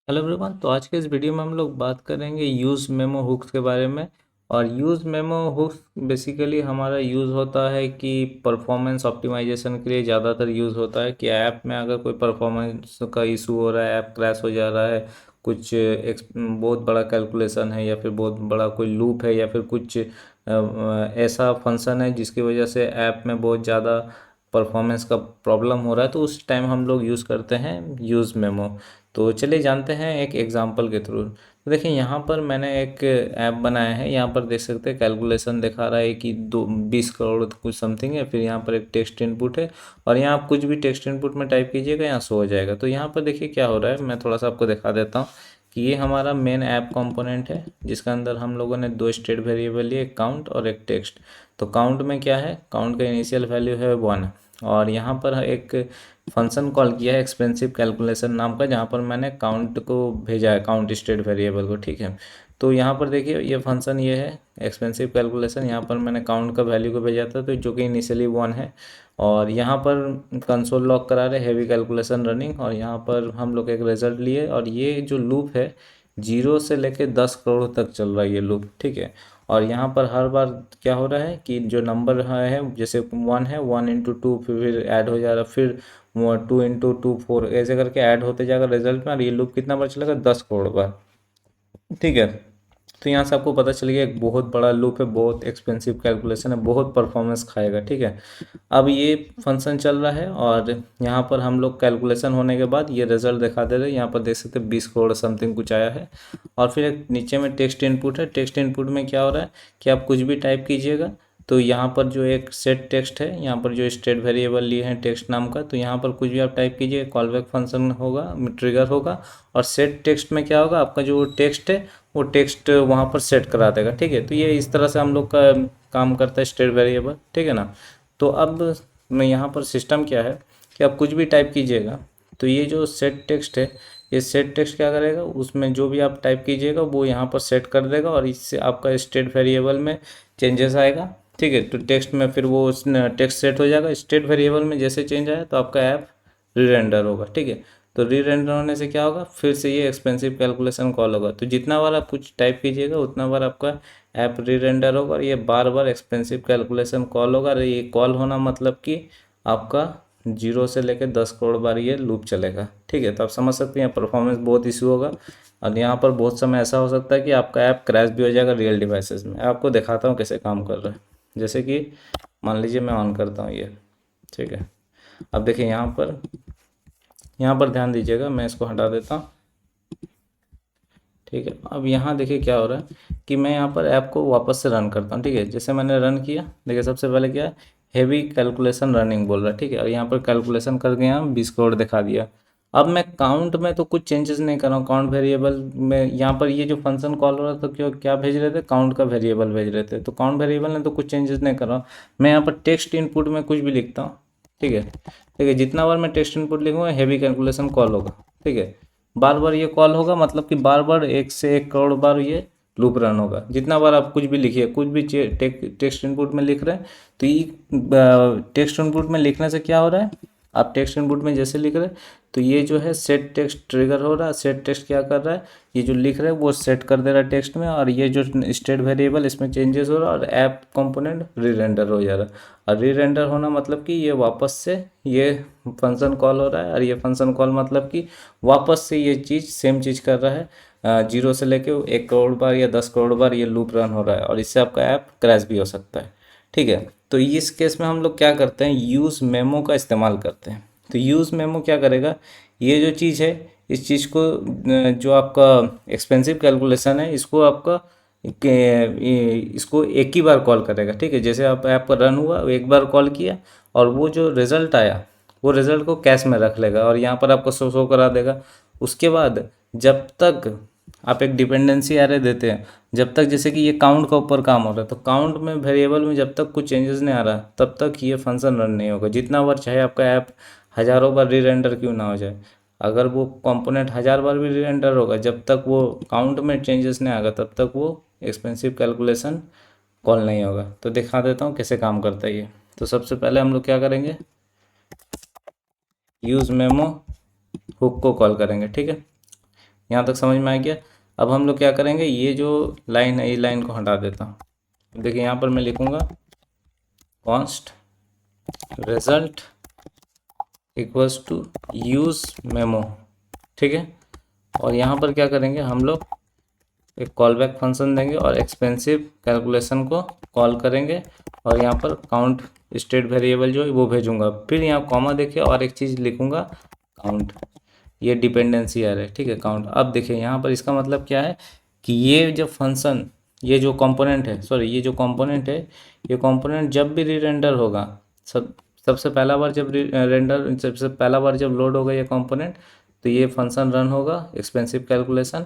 Hello everyone. तो आज के इस वीडियो में हम लोग बात करेंगे यूज़ मेमो हुक्स के बारे में। और यूज़ मेमो हुक्स बेसिकली हमारा यूज़ होता है कि परफॉर्मेंस ऑप्टिमाइजेशन के लिए ज़्यादातर यूज़ होता है कि ऐप में अगर कोई परफॉर्मेंस का इशू हो रहा है, ऐप क्रैश हो जा रहा है, कुछ बहुत बड़ा कैलकुलेशन है या फिर बहुत बड़ा कोई लूप है या फिर कुछ ऐसा फंक्शन है जिसकी वजह से ऐप में बहुत ज़्यादा परफॉर्मेंस का प्रॉब्लम हो रहा है, तो उस टाइम हम लोग यूज़ करते हैं यूज़ मेमो। तो चलिए जानते हैं एक एग्जांपल के थ्रू। तो देखिए यहाँ पर मैंने एक ऐप बनाया है। यहाँ पर देख सकते हैं कैलकुलेशन दिखा रहा है कि 20 करोड़ कुछ समथिंग है। फिर यहाँ पर एक टेक्स्ट इनपुट है और यहाँ आप कुछ भी टेक्स्ट इनपुट में टाइप कीजिएगा, यहाँ शो हो जाएगा। तो यहाँ पर देखिए क्या हो रहा है, मैं थोड़ा सा आपको दिखा देता हूँ कि ये हमारा मेन ऐप कंपोनेंट है जिसके अंदर हम लोगों ने दो स्टेट वेरिएबल लिए, एक काउंट और एक टेक्स्ट। तो काउंट में क्या है, काउंट का इनिशियल वैल्यू है 1 और यहाँ पर एक फंक्शन कॉल किया है एक्सपेंसिव कैलकुलेशन नाम का, जहाँ पर मैंने काउंट को भेजा है, काउंट स्टेट वेरिएबल को। ठीक है, तो यहाँ पर देखिए ये फंक्शन ये है एक्सपेंसिव कैलकुलेशन। यहाँ पर मैंने काउंट का वैल्यू को भेजा था तो जो कि इनिशियली 1 है। और यहाँ पर कंसोल लॉग करा रहे हैवी कैलकुलेशन रनिंग, और यहाँ पर हम लोग एक रिजल्ट लिए। और ये जो लूप है 0 से लेके 10 करोड़ तक चल रहा है ये लूप। ठीक है, और यहाँ पर हर बार क्या हो रहा है कि जो नंबर है जैसे 1 है, 1 इंटू 2 फिर ऐड हो जा रहा है, फिर 2 इंटू 2 4 ऐसे करके ऐड होते जाएगा रिजल्ट में। और ये लूप कितना बार चलेगा, 10 करोड़ बार। ठीक है, तो यहाँ से आपको पता चल गया एक बहुत बड़ा लूप है, बहुत एक्सपेंसिव कैलकुलेशन है, बहुत परफॉर्मेंस खाएगा। ठीक है, अब ये फंक्शन चल रहा है और यहाँ पर हम लोग कैलकुलेशन होने के बाद ये रिजल्ट दिखा दे रहे हैं। यहाँ पर देख सकते हैं 20 करोड़ समथिंग कुछ आया है। और फिर एक नीचे में टेक्स्ट इनपुट है। टेक्स्ट इनपुट में क्या हो रहा है कि आप कुछ भी टाइप कीजिएगा तो यहाँ पर जो एक सेट टेक्स्ट है, यहाँ पर जो स्टेट वेरिएबल लिए हैं टेक्स्ट नाम का, तो यहाँ पर कुछ भी आप टाइप कीजिए, कॉलबैक फंक्शन होगा, ट्रिगर होगा। और सेट टेक्स्ट में क्या होगा, आपका जो टेक्स्ट है वो टेक्स्ट वहाँ पर सेट करा देगा। ठीक है, तो ये इस तरह से हम लोग का काम करता है स्टेट वेरिएबल। ठीक है ना। तो अब मैं यहाँ पर सिस्टम क्या है कि आप कुछ भी टाइप कीजिएगा तो ये जो सेट टेक्स्ट है, ये सेट टेक्स्ट क्या करेगा, उसमें जो भी आप टाइप कीजिएगा वो यहाँ पर सेट कर देगा और इससे आपका स्टेट वेरिएबल में चेंजेस आएगा। ठीक है, तो टेक्स्ट में फिर वो टेक्स्ट सेट हो जाएगा। स्टेट वेरिएबल में जैसे चेंज आया तो आपका ऐप री रेंडर होगा। ठीक है, तो री रेंडर होने से क्या होगा, फिर से ये एक्सपेंसिव कैलकुलेशन कॉल होगा। तो जितना बार आप कुछ टाइप कीजिएगा उतना बार आपका ऐप री रेंडर होगा और ये बार बार एक्सपेंसिव कैलकुलेशन कॉल होगा। और ये कॉल होना मतलब कि आपका 0 से लेकर 10 करोड़ बार ये लूप चलेगा। ठीक है, तो आप समझ सकते हैं परफॉर्मेंस बहुत इशू होगा। और यहाँ पर बहुत समय ऐसा हो सकता है कि आपका ऐप क्रैश भी हो जाएगा रियल डिवाइसेस में। आपको दिखाता हूँ कैसे काम कर रहा है। जैसे कि मान लीजिए मैं ऑन करता हूँ ये। ठीक है, अब देखिए यहाँ पर ध्यान दीजिएगा, मैं इसको हटा देता हूँ। ठीक है, अब यहाँ देखिए क्या हो रहा है कि मैं यहाँ पर ऐप को वापस से रन करता हूँ। ठीक है, जैसे मैंने रन किया, देखिए सबसे पहले क्या है, हेवी कैलकुलेशन रनिंग बोल रहा है। ठीक है, और यहाँ पर कैलकुलेशन कर गया, 20 करोड़ दिखा दिया। अब मैं काउंट में तो कुछ चेंजेस नहीं कर रहा हूँ, काउंट वेरिएबल में यहाँ पर ये जो फंक्शन कॉल हो रहा था, क्यों क्या भेज रहे थे, काउंट का वेरिएबल भेज रहे थे। तो काउंट वेरिएबल ने तो कुछ चेंजेस नहीं कर रहा हूँ। मैं यहाँ पर टेक्स्ट इनपुट में कुछ भी लिखता हूँ। ठीक है, ठीक है, जितना बार मैं टेक्स्ट इनपुट लिखूँगा हैवी कैलकुलेशन कॉल होगा। ठीक है, बार बार ये कॉल होगा, मतलब कि बार बार 1 से 1 करोड़ बार ये लूप रन होगा। जितना बार आप कुछ भी लिखिए, कुछ भी टेक्स्ट इनपुट में लिख रहे हैं तो ये टेक्स्ट इनपुट में लिखने से क्या हो रहा है, आप टेक्स्ट इनपुट में जैसे लिख रहे हैं तो ये जो है सेट टेक्स्ट ट्रिगर हो रहा है। सेट टेक्स्ट क्या कर रहा है, ये जो लिख रहे हैं वो सेट कर दे रहा है टेक्स्ट में, और ये जो स्टेट वेरिएबल इसमें चेंजेस हो रहा है और ऐप कंपोनेंट री रेंडर हो जा रहा है। और री रेंडर होना मतलब कि ये वापस से ये फंक्शन कॉल हो रहा है, और ये फंक्शन कॉल मतलब कि वापस से ये चीज़ सेम चीज़ कर रहा है। 0 से लेके 1 करोड़ बार या 10 करोड़ बार ये लूप रन हो रहा है, और इससे आपका ऐप क्रैश भी हो सकता है। ठीक है, तो इस केस में हम लोग क्या करते हैं, यूज़ मेमो का इस्तेमाल करते हैं। तो यूज़ मेमो क्या करेगा, ये जो चीज़ है इस चीज़ को जो आपका एक्सपेंसिव कैलकुलेशन है इसको आपका इसको एक ही बार कॉल करेगा। ठीक है, जैसे आप ऐप पर रन हुआ एक बार कॉल किया और वो जो रिज़ल्ट आया वो रिज़ल्ट को कैश में रख लेगा और यहाँ पर आपको शो करा देगा। उसके बाद जब तक आप एक डिपेंडेंसी एरे देते हैं, जब तक जैसे कि ये काउंट का ऊपर काम हो रहा है तो काउंट में वेरिएबल में जब तक कुछ चेंजेस नहीं आ रहा तब तक ये फंक्शन रन नहीं होगा। जितना बार चाहे आपका ऐप हज़ारों बार री रेंडर क्यों ना हो जाए, अगर वो कंपोनेंट 1000 बार भी री रेंडर होगा, जब तक वो काउंट में चेंजेस नहीं आएगा तब तक वो एक्सपेंसिव कैलकुलेशन कॉल नहीं होगा। तो दिखा देता हूँ कैसे काम करता है ये। तो सबसे पहले हम लोग क्या करेंगे, यूज़ मेमो हुक को कॉल करेंगे। ठीक है, यहाँ तक समझ में आ गया। अब हम लोग क्या करेंगे, ये जो लाइन है, ये लाइन को हटा देता हूँ। देखिए यहाँ पर मैं लिखूँगा const result equals to use memo, ठीक है। और यहाँ पर क्या करेंगे, हम लोग एक कॉलबैक फंक्शन देंगे और एक्सपेंसिव कैलकुलेशन को कॉल करेंगे, और यहाँ पर काउंट स्टेट वेरिएबल जो है वो भेजूंगा। फिर यहाँ कॉमा देखिए और एक चीज़ लिखूंगा काउंट, ये डिपेंडेंसी आ रहा है, ठीक है, काउंट। अब देखिए यहाँ पर इसका मतलब क्या है कि ये जो फंक्शन, ये जो कंपोनेंट है, सॉरी ये जो कंपोनेंट है, ये कंपोनेंट जब भी री रेंडर होगा, सबसे पहला बार जब सबसे पहला बार जब लोड होगा ये कंपोनेंट, तो ये फंक्शन रन होगा एक्सपेंसिव कैलकुलेशन,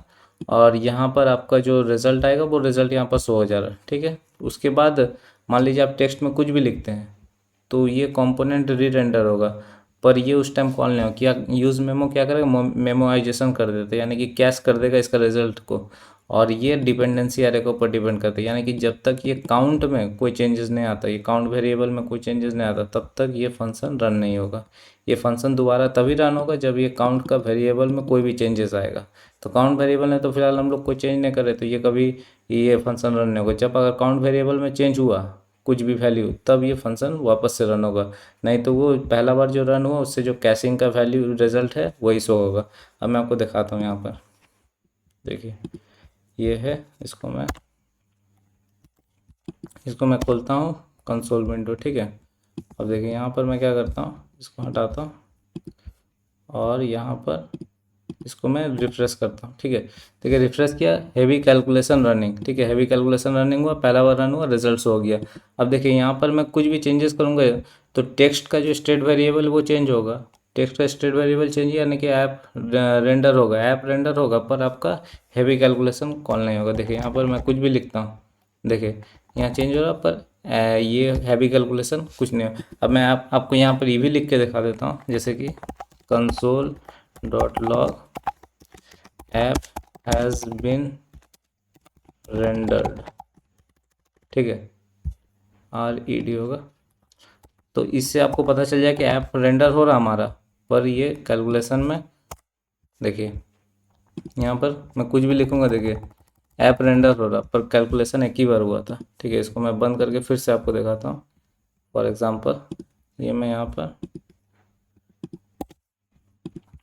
और यहाँ पर आपका जो रिज़ल्ट आएगा वो रिज़ल्ट यहाँ पर शो हो जा रहा है, ठीक है। उसके बाद मान लीजिए आप टेक्स्ट में कुछ भी लिखते हैं तो ये कंपोनेंट री रेंडर होगा, पर ये उस टाइम कॉल नहीं होगा। क्या यूज़ मेमो क्या करेगा, मेमोआइजेशन कर देता है, यानी कि कैश कर देगा इसका रिजल्ट को, और ये डिपेंडेंसी एरे के ऊपर डिपेंड करता है, यानी कि जब तक ये काउंट में कोई चेंजेस नहीं आता, ये काउंट वेरिएबल में कोई चेंजेस नहीं आता, तब तक ये फंक्शन रन नहीं होगा। ये फंक्शन दोबारा तभी रन होगा जब ये काउंट का वेरिएबल में कोई भी चेंजेस आएगा। तो काउंट वेरिएबल में तो फिलहाल हम लोग कोई चेंज नहीं कर रहे, तो ये कभी ये फंक्शन रन नहीं होगा। जब अगर काउंट वेरिएबल में चेंज हुआ कुछ भी वैल्यू, तब ये फंक्शन वापस से रन होगा, नहीं तो वो पहला बार जो रन हुआ उससे जो कैशिंग का वैल्यू रिजल्ट है वही शो होगा। अब मैं आपको दिखाता हूँ, यहाँ पर देखिए ये है, इसको मैं खोलता हूँ कंसोल विंडो, ठीक है। अब देखिए यहाँ पर मैं क्या करता हूँ, इसको हटाता हूँ और यहाँ पर इसको मैं रिफ्रेश करता हूँ, ठीक है। देखिए रिफ्रेश किया, हैवी कैलकुलेशन रनिंग, ठीक है, हैवी कैलकुलेशन रनिंग हुआ, पहला बार रन हुआ, रिजल्ट हो गया। अब देखिए यहाँ पर मैं कुछ भी चेंजेस करूँगा तो टेक्स्ट का जो स्टेट वेरिएबल वो चेंज होगा, टेक्स्ट का स्टेट वेरिएबल चेंज यानी कि ऐप रेंडर होगा, पर आपका हैवी कैलकुलेशन कॉल नहीं होगा। देखिए यहाँ पर मैं कुछ भी लिखता हूँ, देखिए यहाँ चेंज हो रहा, पर ये हैवी कैलकुलेशन कुछ नहीं हो। अब मैं आपको यहाँ पर ये भी लिख के दिखा देता हूँ, जैसे कि console dot log app has been rendered, ठीक है, RED होगा। तो इससे आपको पता चल जाए कि ऐप रेंडर हो रहा हमारा, पर ये कैलकुलेशन में देखिए यहाँ पर मैं कुछ भी लिखूँगा, देखिए ऐप रेंडर हो रहा पर कैलकुलेशन एक ही बार हुआ था, ठीक है। इसको मैं बंद करके फिर से आपको दिखाता हूँ। फॉर एग्ज़ाम्पल ये मैं यहाँ पर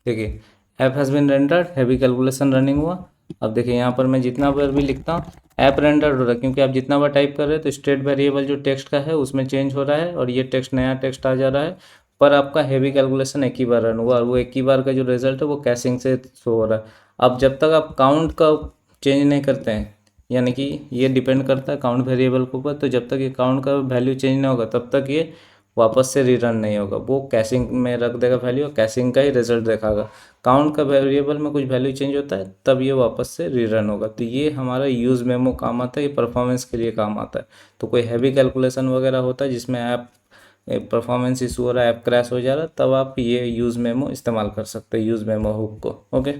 देखिए app has been rendered, heavy calculation running हुआ। अब देखिए यहाँ पर मैं जितना बार भी लिखता हूँ ऐप रेंडर्ड हो रहा है, क्योंकि आप जितना बार टाइप कर रहे हैं तो स्टेट वेरिएबल जो टेक्स्ट का है उसमें चेंज हो रहा है और ये टेक्स्ट नया टेक्स्ट आ जा रहा है, पर आपका हैवी कैलकुलेशन एक ही बार रन हुआ और वो एक ही बार का जो रिजल्ट है वो कैशिंग से शो हो रहा है। अब जब तक आप काउंट का चेंज नहीं करते हैं, यानी कि ये डिपेंड करता है काउंट वेरिएबल के ऊपर, तो जब तक ये काउंट का वैल्यू चेंज नहीं होगा तब तक ये वापस से रिटर्न नहीं होगा, वो कैशिंग में रख देगा वैल्यू और कैशिंग का ही रिजल्ट दिखाएगा। काउंट का वेरिएबल में कुछ वैल्यू चेंज होता है तब ये वापस से रिटर्न होगा। तो ये हमारा यूज़ मेमो काम आता है, ये परफॉर्मेंस के लिए काम आता है। तो कोई हैवी कैलकुलेशन वगैरह होता है जिसमें ऐप परफॉर्मेंस इशू हो रहा है, ऐप क्रैश हो जा रहा है, तब आप ये यूज़ मेमो इस्तेमाल कर सकते हैं, यूज़ मेमो हुक को। ओके।